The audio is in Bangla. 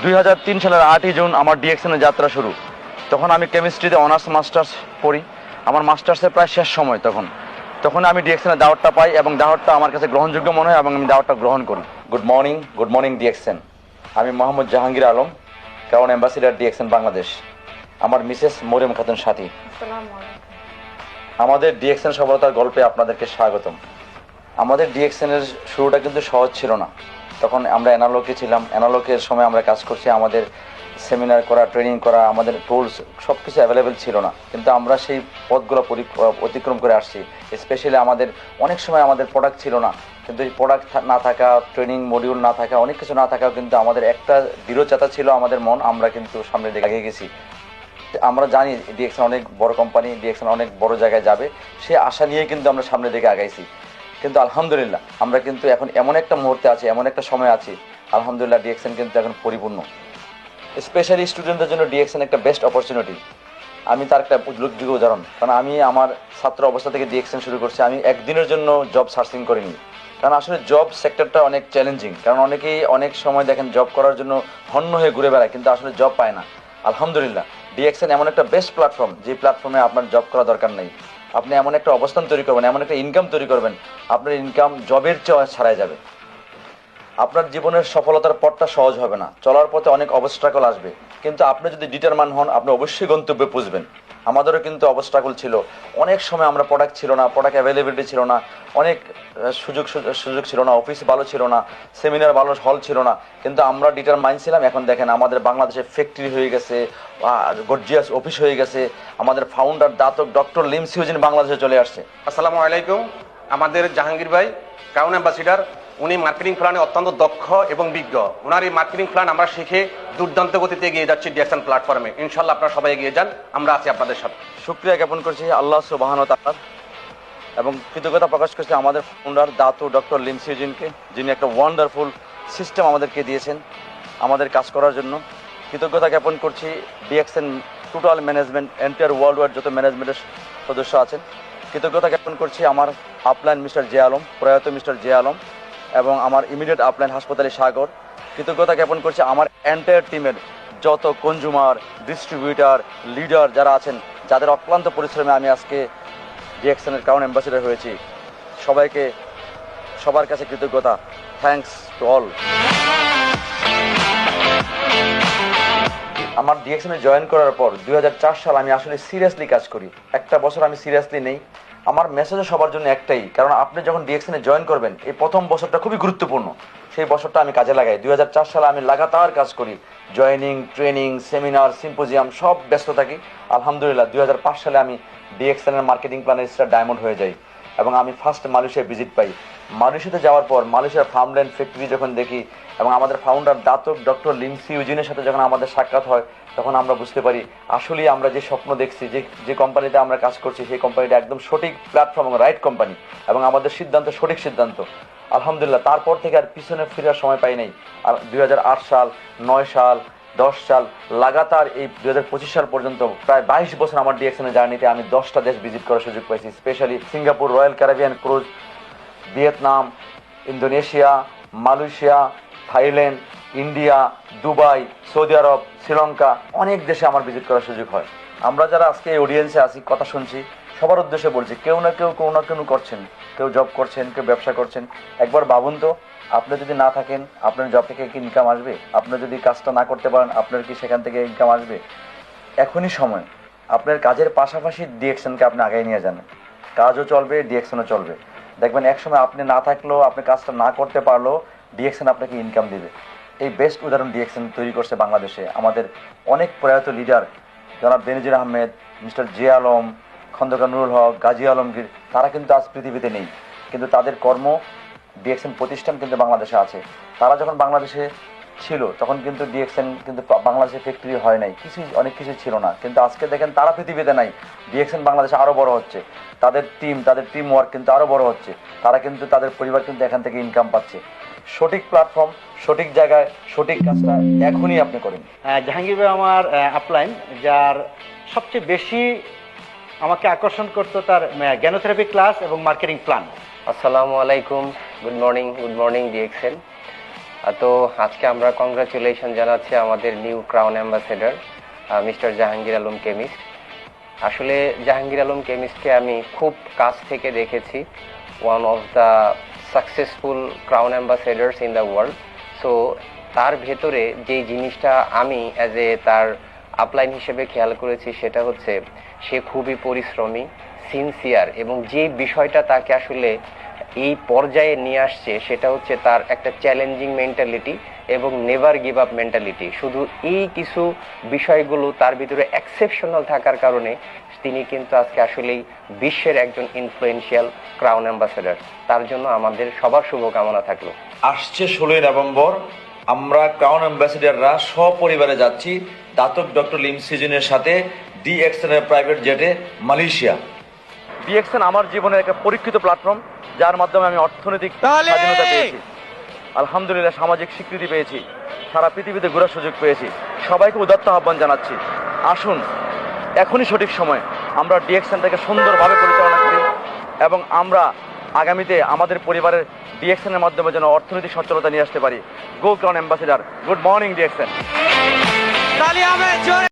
2003 সালের 8ই জুন আমার ডিএক্সএনের যাত্রা শুরু। তখন আমি কেমিস্ট্রিতে অনার্স মাস্টার্স পড়ি। আমার মাস্টার্সের প্রায় শেষ সময় তখন আমি ডিএক্সএনের দাওয়াতটা পাই এবং দাওয়াতটা আমার কাছে গ্রহণযোগ্য মনে হয় এবং আমি দাওয়াতটা গ্রহণ করি। Good morning DXN. আমি Mohammad Jahangir Alam, crown ambassador DXN Bangladesh. আমার মিসেস মরিয়ম খাতুন সাথী। আমাদের ডিএক্সএন সফলতার গল্পে আপনাদেরকে স্বাগতম। আমাদের ডিএক্সএনের শুরুটা কিন্তু সহজ ছিল না। তখন আমরা অ্যানালগে ছিলাম, অ্যানালগের সময় আমরা কাজ করছি, আমাদের সেমিনার করা, ট্রেনিং করা, আমাদের টুলস সব কিছু অ্যাভেলেবেল ছিল না, কিন্তু আমরা সেই পথগুলো অতিক্রম করে আসছি। স্পেশালি আমাদের অনেক সময় আমাদের প্রোডাক্ট ছিল না, কিন্তু এই প্রোডাক্ট না থাকা, ট্রেনিং মডিউল না থাকা, অনেক কিছু না থাকাও কিন্তু আমাদের একটা দৃঢ়চেতা ছিল, আমাদের মন, আমরা কিন্তু সামনের দিকে এগিয়ে গেছি। আমরা জানি ডিএক্সএন অনেক বড় কোম্পানি, ডিএক্সএন অনেক বড় জায়গায় যাবে, সে আশা নিয়ে কিন্তু আমরা সামনের দিকে আগাইছি। কিন্তু আলহামদুলিল্লাহ আমরা কিন্তু এখন এমন একটা মুহূর্তে আছি, এমন একটা সময় আছি, আলহামদুলিল্লাহ ডিএক্সএন কিন্তু এখন পরিপূর্ণ। স্পেশালি স্টুডেন্টদের জন্য ডিএক্সএন একটা বেস্ট অপরচুনিটি। আমি তার একটা উল্লেখযোগ্য উদাহরণ, কারণ আমি আমার ছাত্র অবস্থা থেকে ডিএক্সএন শুরু করছি। আমি একদিনের জন্য জব সার্চিং করিনি, কারণ আসলে জব সেক্টরটা অনেক চ্যালেঞ্জিং। কারণ অনেকেই অনেক সময় দেখেন জব করার জন্য হন্য হয়ে ঘুরে বেড়ায়, কিন্তু আসলে জব পায় না। আলহামদুলিল্লাহ ডিএক্সএন এমন একটা বেস্ট প্ল্যাটফর্ম, যে প্ল্যাটফর্মে আপনার জব করা দরকার নেই। আপনি এমন একটা অবস্থান তৈরি করবেন, এমন একটা ইনকাম তৈরি করবেন, আপনার ইনকাম জবের চেয়ে ছাড়াই যাবে। আপনার জীবনের সফলতার পথটা সহজ হবে না, চলার পথে অনেক অবস্ট্রাকল আসবে, কিন্তু আপনি যদি ডিটারমান হন, আপনি অবশ্যই গন্তব্যে পৌঁছবেন। আমাদেরও কিন্তু অবস্ট্রাকল ছিল, অনেক সময় আমরা প্রোডাক্ট ছিল না, প্রোডাক্ট অ্যাভেলেবিলিটি ছিল না, অনেক সুযোগ ছিল না, অফিস ভালো ছিল না, সেমিনার ভালো হল ছিল না, কিন্তু আমরা ডিটারমাইন্ড ছিলাম। এখন দেখেন আমাদের বাংলাদেশে ফ্যাক্টরি হয়ে গেছে, গর্জিয়াস অফিস হয়ে গেছে, আমাদের ফাউন্ডার দাতক ডক্টর লিম সিউজিন বাংলাদেশে চলে আসছে। আসসালামু আলাইকুম। আমাদের জাহাঙ্গীর ভাই ক্রাউন অ্যাম্বাসিডার, উনি মার্কেটিং প্ল্যানে অত্যন্ত দক্ষ এবং বিজ্ঞ। ওনার এই মার্কেটিং প্ল্যান আমরা শিখে দুর্দান্ত গতিতে এগিয়ে যাচ্ছি ডিএক্সএন প্ল্যাটফর্মে। ইনশাল্লাহ আপনারা সবাই এগিয়ে যান, আমরা আছি আপনাদের সাথে। শুকরিয়া জ্ঞাপন করছি আল্লাহ সুবহানাহু ওয়া তাআলার, এবং কৃতজ্ঞতা প্রকাশ করছি আমাদের ফাউন্ডার দাতু ডক্টর লিম সিউজিনকে, যিনি একটা ওয়ান্ডারফুল সিস্টেম আমাদেরকে দিয়েছেন আমাদের কাজ করার জন্য। কৃতজ্ঞতা জ্ঞাপন করছি DXN total management, entire world wide যত ম্যানেজমেন্টের সদস্য আছেন। কৃতজ্ঞতা জ্ঞাপন করছি আমার আপলাইন মিস্টার জে আলম, প্রয়াত মিস্টার জে আলম, এবং আমার ইমিডিয়েট আপলাইন হাসপাতালি সাগর। কৃতজ্ঞতা জ্ঞাপন করছি আমার এন্টায়ার টিমের যত কনজুমার, ডিস্ট্রিবিউটার, লিডার যারা আছেন, যাদের অক্লান্ত পরিশ্রমে আমি আজকে ডিএক্সএনের ক্রাউন অ্যাম্বাসিডার হয়েছি। সবাইকে, সবার কাছে কৃতজ্ঞতা। Thanks to all. আমার ডিএক্সএনে জয়েন করার পর 2004 সাল আমি আসলে সিরিয়াসলি কাজ করি। একটা বছর আমি সিরিয়াসলি নেই। আমার মেসেজও সবার জন্য একটাই, কারণ আপনি যখন ডিএক্সএনে জয়েন করবেন, এই প্রথম বছরটা খুবই গুরুত্বপূর্ণ। সেই বছরটা আমি কাজে লাগাই। 2004 সালে আমি লাগাতার কাজ করি, জয়েনিং, ট্রেনিং, সেমিনার, সিম্পোজিয়াম সব ব্যস্ত থাকি। আলহামদুলিল্লাহ 2005 সালে আমি ডিএক্সএনের মার্কেটিং প্ল্যানের স্টার ডায়মন্ড হয়ে যাই এবং আমি ফার্স্ট মালয়েশিয়ায় ভিজিট পাই। মালয়েশিয়াতে যাওয়ার পর মালয়েশিয়ার ফার্মল্যান্ড ফ্যাক্টরি যখন দেখি এবং আমাদের ফাউন্ডার দাতক ডক্টর লিম সিউজিনের সাথে যখন আমাদের সাক্ষাৎ হয়, তখন আমরা বুঝতে পারি আসলেই আমরা যে স্বপ্ন দেখছি, যে কোম্পানিতে আমরা কাজ করছি, সেই কোম্পানিটা একদম সঠিক প্ল্যাটফর্ম এবং রাইট কোম্পানি, এবং আমাদের সিদ্ধান্ত সঠিক সিদ্ধান্ত। আলহামদুলিল্লাহ তারপর থেকে আর পিছনে ফেরার সময় পাই নাই। আর 2008 সাল, 9 সাল, 10 সাল লাগাতার এই 2025 সাল পর্যন্ত প্রায় 22 বছর আমার ডিএক্সএনের জার্নিতে আমি 10টা দেশ ভিজিট করার সুযোগ পাইছি। Specially Singapore, Royal Caribbean cruise, Vietnam, Indonesia, Malaysia, Thailand, India, Dubai, Saudi Arabia, Sri Lanka, অনেক দেশে আমার ভিজিট করার সুযোগ হয়। আমরা যারা আজকে এই অডিয়েন্সে আছি, কথা শুনছি, সবার উদ্দেশ্যে বলছি, কেউ না কেউ করছেন, কেউ জব করছেন, কেউ ব্যবসা করছেন। একবার ভাবুন তো, আপনি যদি না থাকেন, আপনার জব থেকে কি ইনকাম আসবে? আপনি যদি কাজটা না করতে পারেন, আপনার কি সেখান থেকে ইনকাম আসবে? এখনই সময়, আপনার কাজের পাশাপাশি ডিএক্সএনকে আপনি আগায় নিয়ে যান। কাজও চলবে, ডিএক্সএনও চলবে। দেখবেন একসময় আপনি না থাকলেও, আপনি কাজটা না করতে পারলেও ডিএক্সএন আপনাকে ইনকাম দিবে। এই বেস্ট উদাহরণ ডিএক্সএন তৈরি করছে বাংলাদেশে। আমাদের অনেক প্রয়াত লিডার, জনাব বেনজির আহমেদ, মিস্টার জে আলম, খন্দকার নুরুল হক, গাজী আলমগীর, তারা কিন্তু আজ পৃথিবীতে নেই, কিন্তু তাদের কর্ম, ডিএক্সএন প্রতিষ্ঠান কিন্তু বাংলাদেশে আছে। তারা যখন বাংলাদেশে ছিল তখন কিন্তু ডিএক্সএন কিন্তু বাংলাদেশে ফ্যাক্টরি হয় নাই, অনেক কিছু ছিল না, কিন্তু আজকে দেখেন তারা পৃথিবীতে নাই, ডিএক্সএন বাংলাদেশে আরও বড় হচ্ছে, তাদের টিম ওয়ার্ক কিন্তু আরও বড় হচ্ছে, তারা কিন্তু তাদের পরিবার কিন্তু এখান থেকে ইনকাম পাচ্ছে। সঠিক প্ল্যাটফর্ম, সঠিক জায়গায়, সঠিক কাজটা এখনই আপনি করেন। জাহাঙ্গীর ভাই আমার আপলাইন, যার সবচেয়ে বেশি আমাকে আকর্ষণ করতো তার জ্ঞানোথেরাপি ক্লাস এবং মার্কেটিং প্ল্যান। আসসালামু আলাইকুম, গুড মর্নিং ডিএক্সএন। তো আজকে আমরা কংগ্রাচুলেশন জানাচ্ছি আমাদের new crown ambassador mister Jahangir Alam chemist. আসলে জাহাঙ্গীর আলম কেমিস্টকে আমি খুব কাছ থেকে দেখেছি, one of the successful crown ambassadors in the world. So তার ভেতরে যেই জিনিসটা আমি অ্যাজ এ তার আপলাইন হিসেবে খেয়াল করেছি সেটা হচ্ছে সে খুবই পরিশ্রমী, সিনসিয়ার, এবং যে বিষয়টা তাকে আসলে এই পর্যায়ে নিয়ে আসছে সেটা হচ্ছে তার একটা চ্যালেঞ্জিং মেন্টালিটি এবং নেভার গিভ আপ মেন্টালিটি। শুধু এই কিছু বিষয়গুলো তার ভিতরে এক্সেপশনাল থাকার কারণে তিনি কিন্তু আজকে আসলেই বিশ্বের একজন ইনফ্লুয়েন্সিয়াল ক্রাউন অ্যাম্বাসেডর। তার জন্য আমাদের সবার শুভকামনা থাকলো। আসছে 16 নভেম্বর আমরা ক্রাউন অ্যাম্বাসেডররা সপরিবারে যাচ্ছি দাতক ডক্টর লিম সিজনের সাথে ডিএক্সএন এর প্রাইভেট জেটে মালয়েশিয়া। ডিএক্সএন আমার জীবনের একটা পরীক্ষিত প্ল্যাটফর্ম, যার মাধ্যমে আমি অর্থনৈতিক স্বাধীনতা পেয়েছি, আলহামদুলিল্লাহ সামাজিক স্বীকৃতি পেয়েছি, সারা পৃথিবীতে ঘোরার সুযোগ পেয়েছি। সবাইকে উদাত্ত আহ্বান জানাচ্ছি, আসুন এখনই সঠিক সময় আমরা ডিএক্সএনটাকে সুন্দরভাবে পরিচালনা করি এবং আমরা আগামীতে আমাদের পরিবারের ডিএক্সএনের মাধ্যমে যেন অর্থনৈতিক সচ্ছলতা নিয়ে আসতে পারি। Go crown ambassador, good morning DXN.